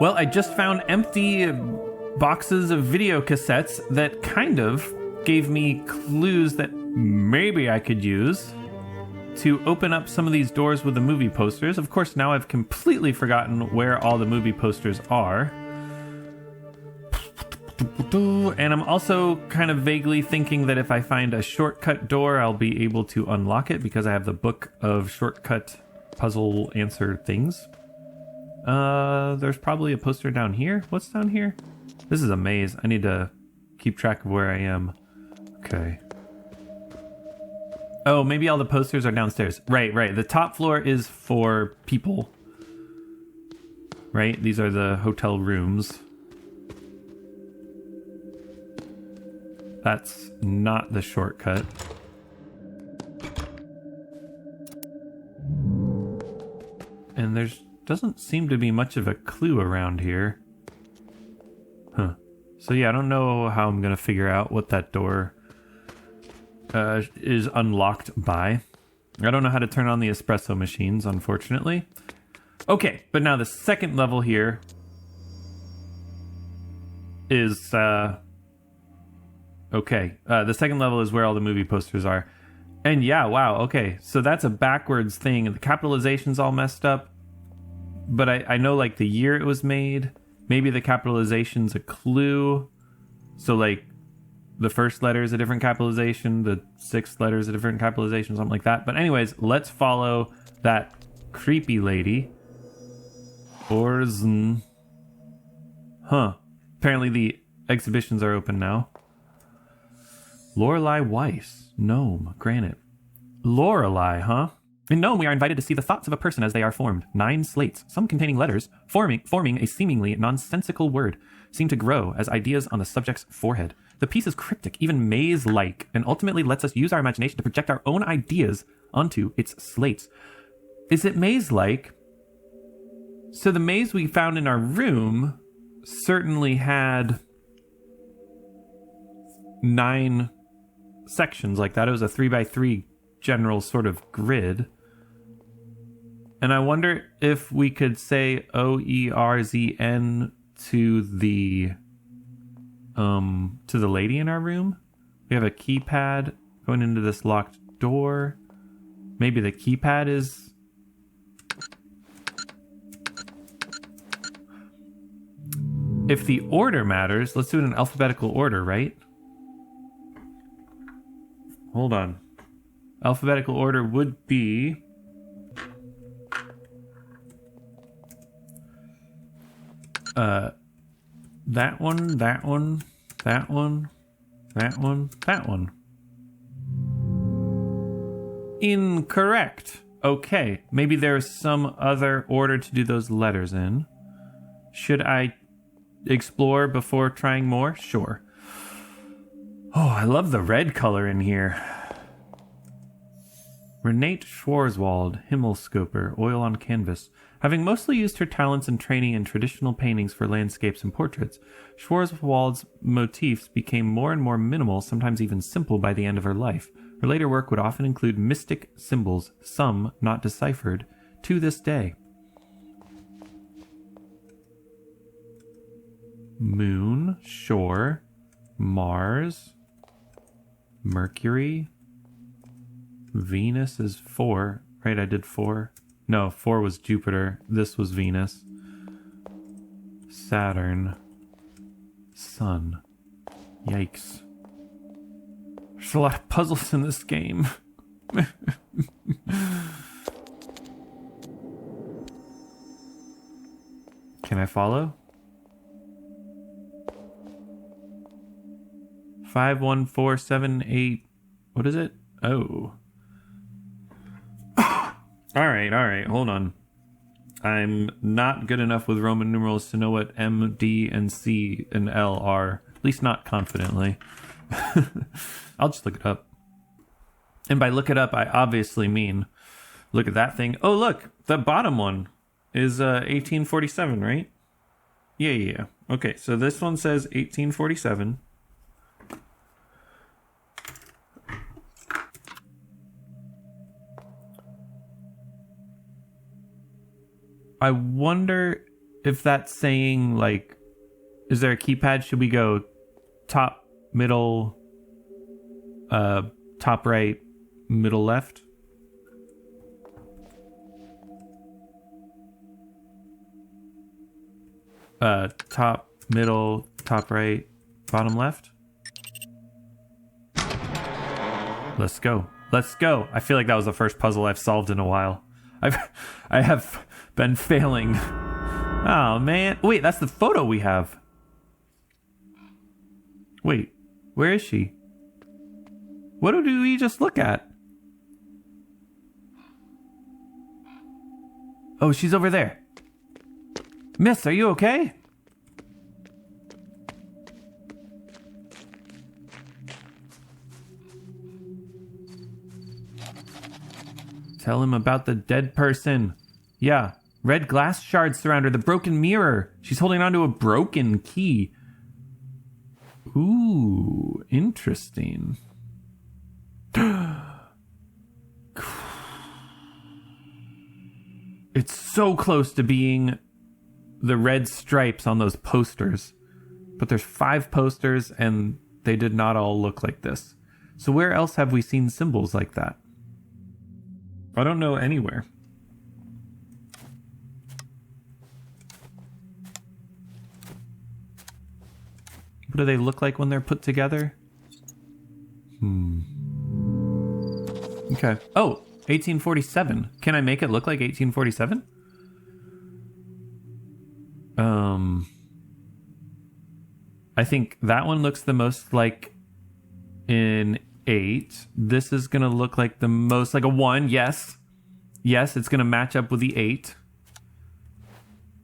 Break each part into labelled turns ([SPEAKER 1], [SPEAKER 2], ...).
[SPEAKER 1] Well, I just found empty boxes of video cassettes that kind of gave me clues that maybe I could use to open up some of these doors with the movie posters. Of course, now I've completely forgotten where all the movie posters are. And I'm also kind of vaguely thinking that if I find a shortcut door, I'll be able to unlock it because I have the book of shortcut puzzle answer things. There's probably a poster down here. What's down here? This is a maze. I need to keep track of where I am. Okay. Oh, maybe all the posters are downstairs. Right. The top floor is for people. Right? These are the hotel rooms. That's not the shortcut. And there's doesn't seem to be much of a clue around here. Huh. So yeah, I don't know how I'm gonna figure out what that door is unlocked by. I don't know how to turn on the espresso machines, unfortunately. Okay, but now the second level here is okay. The second level is where all the movie posters are. And yeah, wow, okay. So that's a backwards thing. The capitalization's all messed up. But I know, like, the year it was made. Maybe the capitalization's a clue. So, like, the first letter is a different capitalization. The sixth letter is a different capitalization, something like that. But anyways, let's follow that creepy lady. Orzen. Huh. Apparently the exhibitions are open now. Lorelei Weiss. Gnome. Granite. Lorelei, huh? In Gnome, we are invited to see the thoughts of a person as they are formed. 9 slates, some containing letters, forming a seemingly nonsensical word, seem to grow as ideas on the subject's forehead. The piece is cryptic, even maze-like, and ultimately lets us use our imagination to project our own ideas onto its slates. Is it maze-like? So the maze we found in our room certainly had 9 sections like that. It was a 3x3 general sort of grid. And I wonder if we could say OERZN to the lady in our room. We have a keypad going into this locked door. Maybe the keypad is... If the order matters, let's do it in alphabetical order, right? Hold on. Alphabetical order would be... that one, that one, that one, that one, that one. Incorrect. Okay, maybe there's some other order to do those letters in. Should I explore before trying more? Sure. Oh, I love the red color in here. Renate Schwarzwald, Himmelscoper, oil on canvas. Having mostly used her talents and training in traditional paintings for landscapes and portraits, Schwarzwald's motifs became more and more minimal, sometimes even simple, by the end of her life. Her later work would often include mystic symbols, some not deciphered, to this day. Moon, shore, Mars, Mercury, Venus is 4, right? I did 4. No, 4 was Jupiter. This was Venus. Saturn. Sun. Yikes. There's a lot of puzzles in this game. Can I follow? 51478. What is it? Oh. All right, hold on. I'm not good enough with Roman numerals to know what M, D, and C and L are. At least not confidently. I'll just look it up. And by look it up, I obviously mean look at that thing. Oh, look, the bottom one is 1847, right? Yeah. Okay, so this one says 1847. I wonder if that's saying, like, is there a keypad? Should we go top, middle, top right, middle left? Top, middle, top right, bottom left? Let's go. Let's go. I feel like that was the first puzzle I've solved in a while. I have been failing. Oh, man. Wait, that's the photo we have. Wait, where is she? What do we just look at? Oh, she's over there. Miss, are you okay? Tell him about the dead person. Yeah, red glass shards surround her, the broken mirror. She's holding onto a broken key. Ooh, interesting. It's so close to being the red stripes on those posters. But there's 5 posters and they did not all look like this. So where else have we seen symbols like that? I don't know anywhere. What do they look like when they're put together? Okay. Oh, 1847. Can I make it look like 1847? I think that one looks the most like an 8. This is gonna look like the most like a 1. Yes, it's gonna match up with the 8,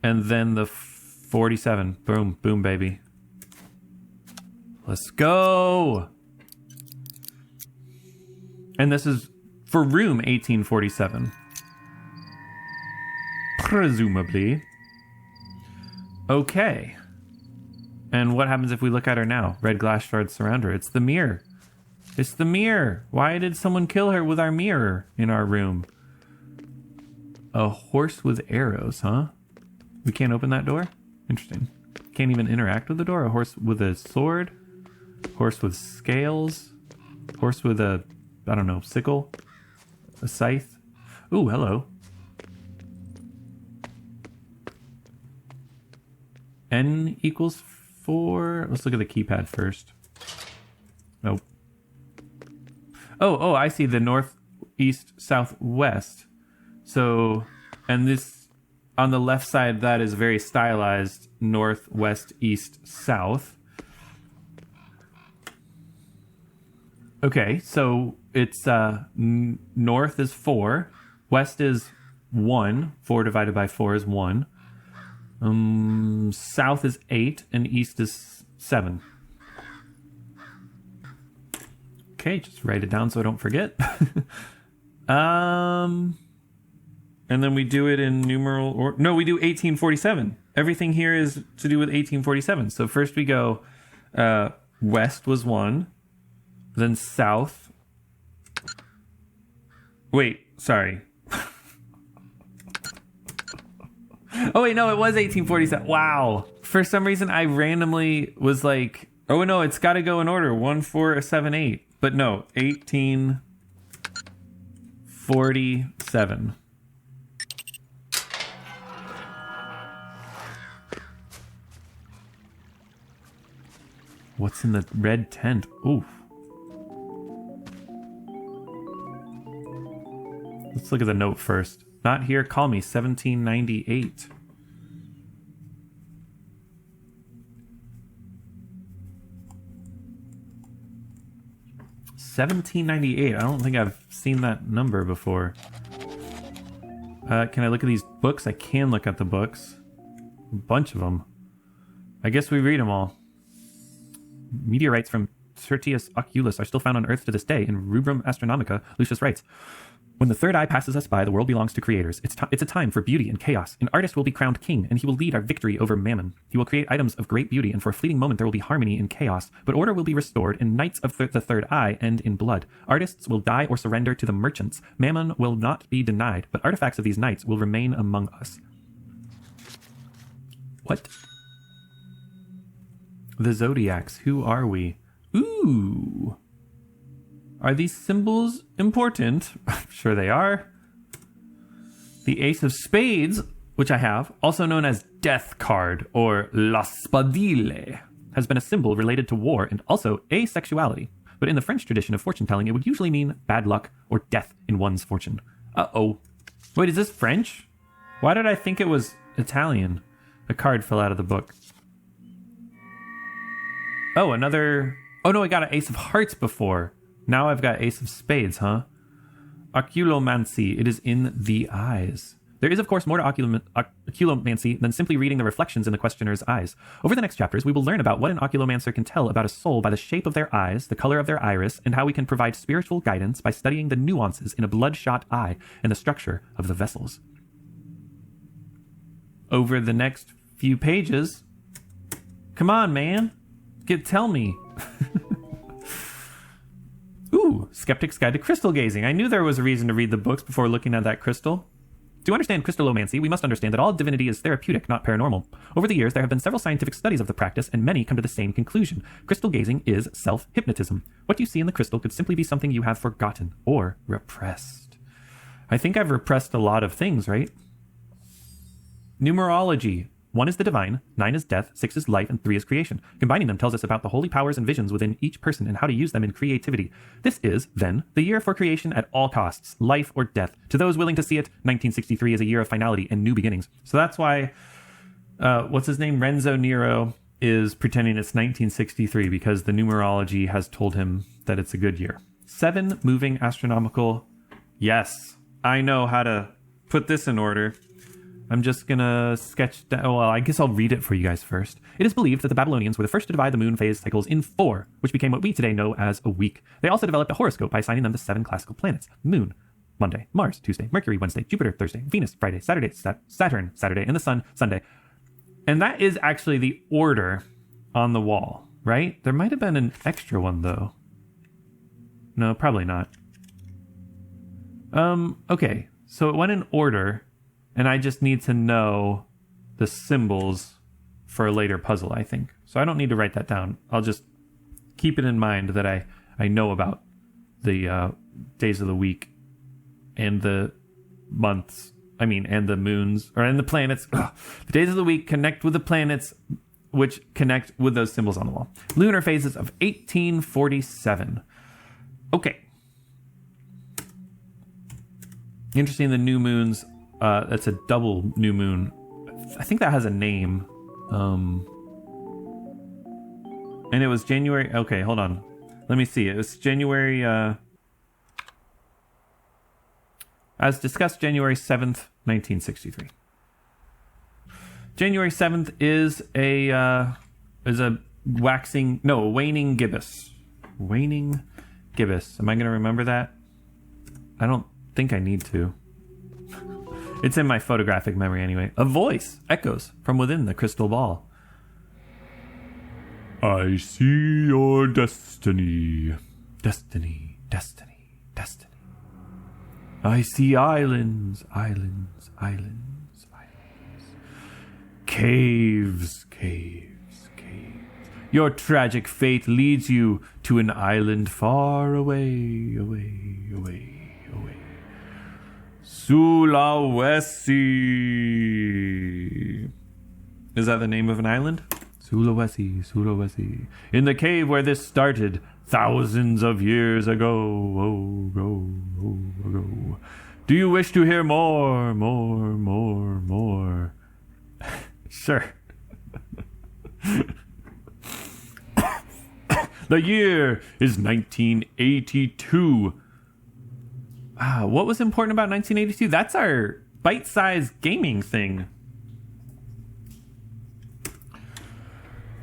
[SPEAKER 1] and then the 47. Boom, boom, baby. Let's go. And this is for room 1847, presumably. Okay. And what happens if we look at her now? Red glass shards surround her. It's the mirror. It's the mirror. Why did someone kill her with our mirror in our room? A horse with arrows, huh? We can't open that door? Interesting. Can't even interact with the door? A horse with a sword? Horse with scales? Horse with a, I don't know, sickle? A scythe? Ooh, hello. N equals 4. Let's look at the keypad first. Nope. Oh, I see the north, east, south, west. So, and this, on the left side, that is very stylized. North, west, east, south. Okay, so it's, north is 4. West is 1. 4 divided by 4 is 1. South is 8 and east is 7. Okay, just write it down so I don't forget. And then we do it in numeral, or no, we do 1847. Everything here is to do with 1847. So first we go, west was 1, then south. Wait, sorry. Oh, wait, no, it was 1847. Wow. For some reason, I randomly was like, oh, no, it's got to go in order. 1, 4, 7, 8. But no, 1847. What's in the red tent? Oof. Let's look at the note first. Not here, call me, 1798. $17.98. I don't think I've seen that number before. Can I look at these books? I can look at the books. A bunch of them. I guess we read them all. Meteorites from Tertius Oculus are still found on Earth to this day. In Rubrum Astronomica, Lucius writes, when the third eye passes us by, the world belongs to creators. It's a time for beauty and chaos. An artist will be crowned king, and he will lead our victory over Mammon. He will create items of great beauty, and for a fleeting moment there will be harmony in chaos. But order will be restored, and knights of the third eye end in blood. Artists will die or surrender to the merchants. Mammon will not be denied, but artifacts of these knights will remain among us. What? The zodiacs. Who are we? Ooh. Are these symbols important? I'm sure they are. The Ace of Spades, which I have, also known as Death card or La Spadile, has been a symbol related to war and also asexuality. But in the French tradition of fortune telling, it would usually mean bad luck or death in one's fortune. Uh-oh. Wait, is this French? Why did I think it was Italian? A card fell out of the book. Oh, another... Oh no, I got an Ace of Hearts before. Now I've got Ace of Spades, huh? Oculomancy. It is in the eyes. There is, of course, more to oculomancy than simply reading the reflections in the questioner's eyes. Over the next chapters, we will learn about what an oculomancer can tell about a soul by the shape of their eyes, the color of their iris, and how we can provide spiritual guidance by studying the nuances in a bloodshot eye and the structure of the vessels. Over the next few pages... Come on, man. Tell me. Ooh, Skeptic's Guide to Crystal Gazing. I knew there was a reason to read the books before looking at that crystal. To understand crystallomancy, we must understand that all divinity is therapeutic, not paranormal. Over the years, there have been several scientific studies of the practice, and many come to the same conclusion. Crystal gazing is self-hypnotism. What you see in the crystal could simply be something you have forgotten or repressed. I think I've repressed a lot of things, right? Numerology. 1 is the divine, 9 is death, 6 is life, and 3 is creation. Combining them tells us about the holy powers and visions within each person and how to use them in creativity. This is, then, the year for creation at all costs, life or death. To those willing to see it, 1963 is a year of finality and new beginnings. So that's why, what's his name? Renzo Nero is pretending it's 1963 because the numerology has told him that it's a good year. 7, moving astronomical. Yes, I know how to put this in order. I'm just gonna sketch down. Well, I guess I'll read it for you guys first. It is believed that the Babylonians were the first to divide the moon phase cycles in 4, which became what we today know as a week. They also developed a horoscope by assigning them to 7 classical planets: Moon, Monday; Mars, Tuesday; Mercury, Wednesday; Jupiter, Thursday; Venus, Friday; Saturday, Saturn, Saturday; and the Sun, Sunday. And that is actually the order on the wall, right? There might have been an extra one though. No, probably not. Okay, so it went in order. And I just need to know the symbols for a later puzzle, I think. So I don't need to write that down. I'll just keep it in mind that I know about the days of the week and the months. And the moons, and the planets. Ugh. The days of the week connect with the planets, which connect with those symbols on the wall. Lunar phases of 1847. Okay. Interesting, the new moons... that's a double new moon. I think that has a name. And it was January... Okay, hold on. Let me see. It was January... as discussed, January 7th, 1963. January 7th is a waning gibbous. Waning gibbous. Am I going to remember that? I don't think I need to. It's in my photographic memory anyway. A voice echoes from within the crystal ball. I see your destiny. Destiny, destiny, destiny. I see islands, islands, islands, islands. Caves, caves, caves. Your tragic fate leads you to an island far away, away, away. Sulawesi. Is that the name of an island? Sulawesi, Sulawesi. In the cave where this started thousands of years ago. Ago. Do you wish to hear more? Sure. The year is 1982. What was important about 1982? That's our bite-sized gaming thing.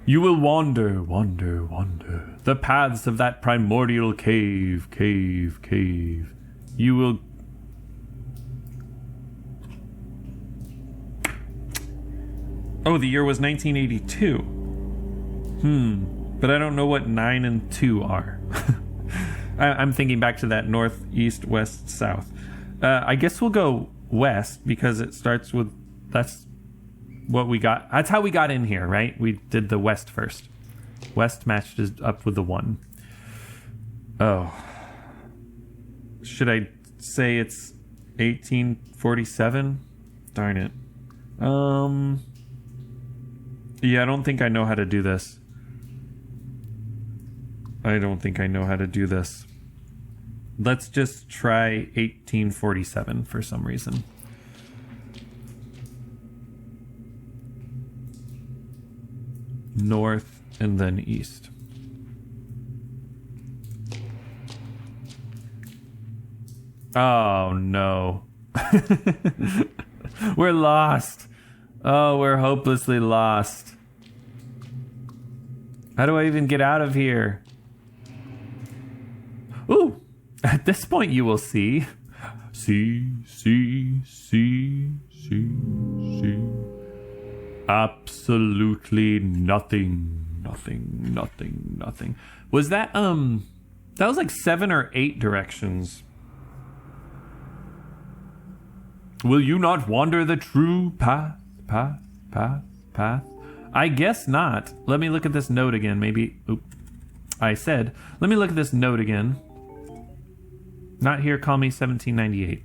[SPEAKER 1] You will wander, wander, wander the paths of that primordial cave. You will... Oh, the year was 1982. But I don't know what 9 and 2 are. I'm thinking back to that north, east, west, south. I guess we'll go west because it starts with... That's what we got. That's how we got in here, right? We did the west first. West matched up with the 1. Oh. Should I say it's 1847? Darn it. Yeah, I don't think I know how to do this. Let's just try 1847 for some reason. North and then east. Oh no. We're lost. Oh, we're hopelessly lost. How do I even get out of here? Ooh, at this point you will see. See. Absolutely nothing. Was that, that was like 7 or 8 directions. Will you not wander the true path? I guess not. Let me look at this note again. Maybe, let me look at this note again. Not here, call me 1798.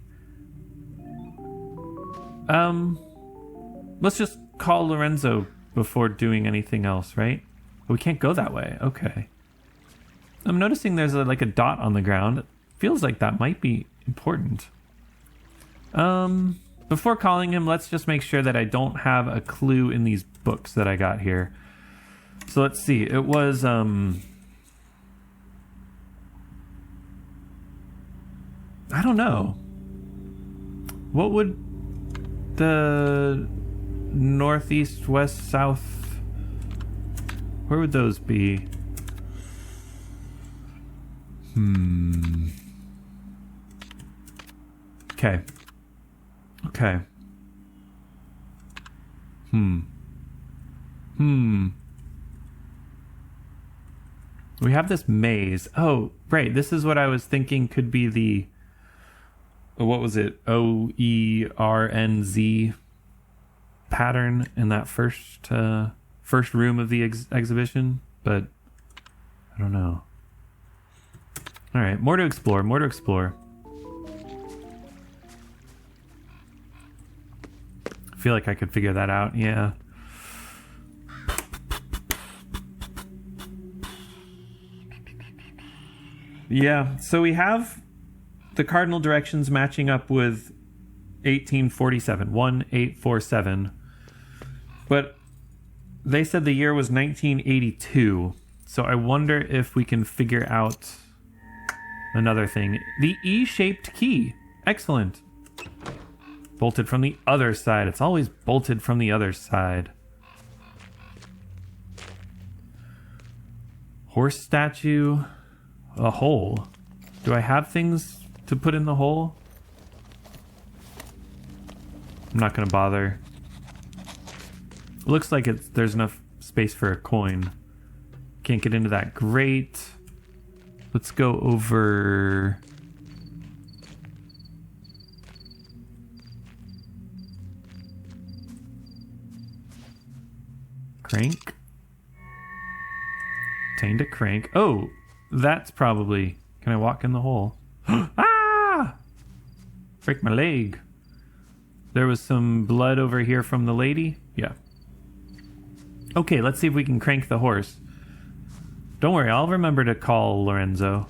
[SPEAKER 1] Let's just call Lorenzo before doing anything else, right? We can't go that way. Okay. I'm noticing there's like a dot on the ground. It feels like that might be important. Before calling him, let's just make sure that I don't have a clue in these books that I got here. So let's see. It was, I don't know. What would the northeast, west, south, where would those be? Okay. We have this maze. Oh, right. This is what I was thinking could be the... What was it? OERNZ pattern in that first room of the exhibition, but I don't know. All right, more to explore. I feel like I could figure that out. Yeah. Yeah, so we have the cardinal directions matching up with 1847, 1847. But they said the year was 1982. So I wonder if we can figure out another thing. The E-shaped key. Excellent. Bolted from the other side. It's always bolted from the other side. Horse statue. A hole. Do I have things to put in the hole? I'm not gonna bother. Looks like there's enough space for a coin. Can't get into that. Great. Let's go over... Crank. Obtained a crank. Oh, that's probably... Can I walk in the hole? Ah! Break my leg. There was some blood over here from the lady? Yeah. Okay, let's see if we can crank the horse. Don't worry, I'll remember to call Lorenzo.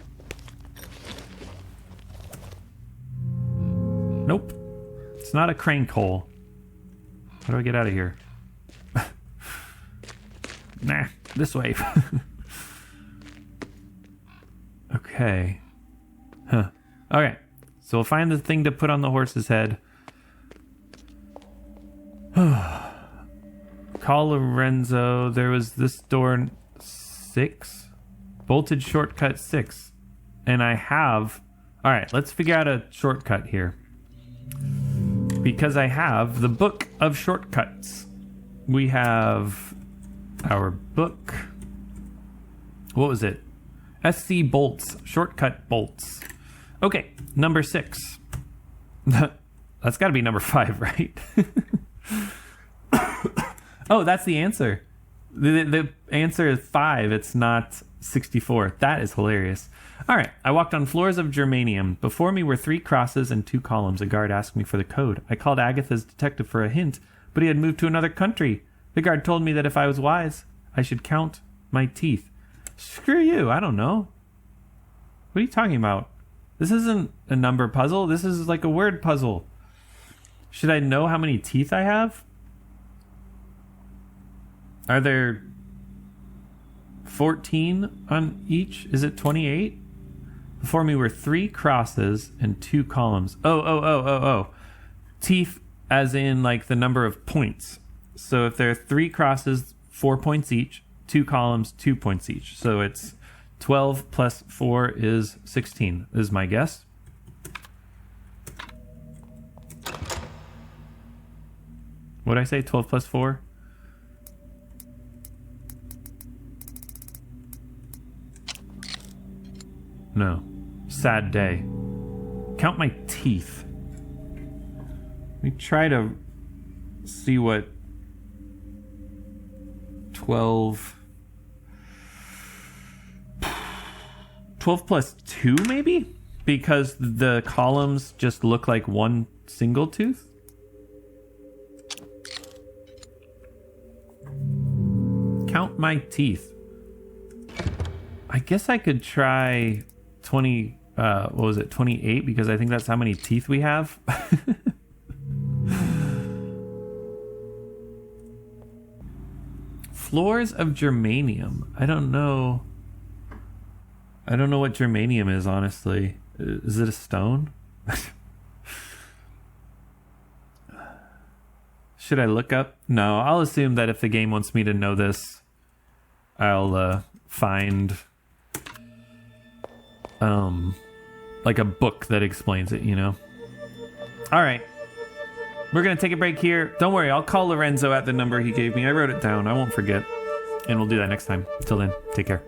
[SPEAKER 1] Nope. It's not a crank hole. How do I get out of here? Nah, this way. Okay. Huh. Okay. So we'll find the thing to put on the horse's head. Call Lorenzo. There was this door 6. Bolted shortcut 6. And I have... Alright, let's figure out a shortcut here. Because I have the book of shortcuts. We have our book. What was it? SC bolts. Shortcut bolts. Okay, number 6. That's got to be number 5, right? Oh, that's the answer. The answer is 5. It's not 64. That is hilarious. All right. I walked on floors of germanium. Before me were 3 crosses and 2 columns. A guard asked me for the code. I called Agatha's detective for a hint, but he had moved to another country. The guard told me that if I was wise, I should count my teeth. Screw you. I don't know. What are you talking about? This isn't a number puzzle. This is like a word puzzle. Should I know how many teeth I have? Are there 14 on each? Is it 28? Before me were 3 crosses and 2 columns. Oh. Teeth as in like the number of points. So if there are 3 crosses, 4 points each, 2 columns, 2 points each. So it's 12 plus 4 is 16, is my guess. What'd I say? 12 plus 4? No. Sad day. Count my teeth. Let me try to see what 12 plus 2 maybe? Because the columns just look like one single tooth? Count my teeth. I guess I could try 20, what was it, 28? Because I think that's how many teeth we have. Floors of germanium. I don't know what germanium is, honestly. Is it a stone? Should I look up? No, I'll assume that if the game wants me to know this, I'll find like a book that explains it, you know? All right. We're going to take a break here. Don't worry, I'll call Lorenzo at the number he gave me. I wrote it down. I won't forget. And we'll do that next time. Till then, take care.